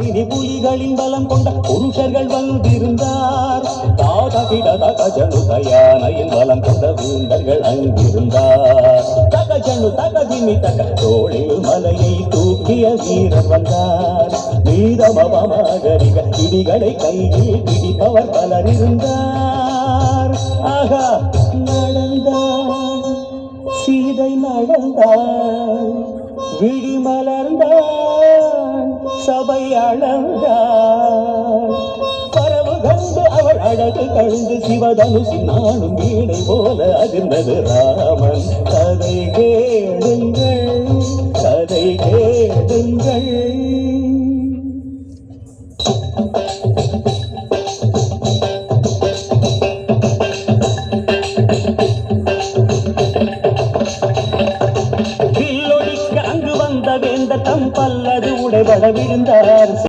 இனி புலிகளின் பலம் கொண்ட புருஷர்கள் வந்திருந்தார். தாதகிடதகஜனு தயானையின் பலம் கொண்ட வீரர்கள் அங்கிருந்தார். தகஜனு தகதிமி தக தோளில் மலையை தூக்கிய வீரர் வந்தார். வீரமபமகரிக இடிகளை கையில் பிடிப்பவர் பலர் இருந்தார். ஆகா நடந்தார் சீதை நடந்தார் விழி மலர்ந்தார் சபை அளந்தார். பரவு கண்டு அவள் அழகு கண்டு சிவதனுசி நானும் வீணை போல அதிர்ந்தது ராமன். கதை கேளுங்கள் கதை கேளுங்கள்.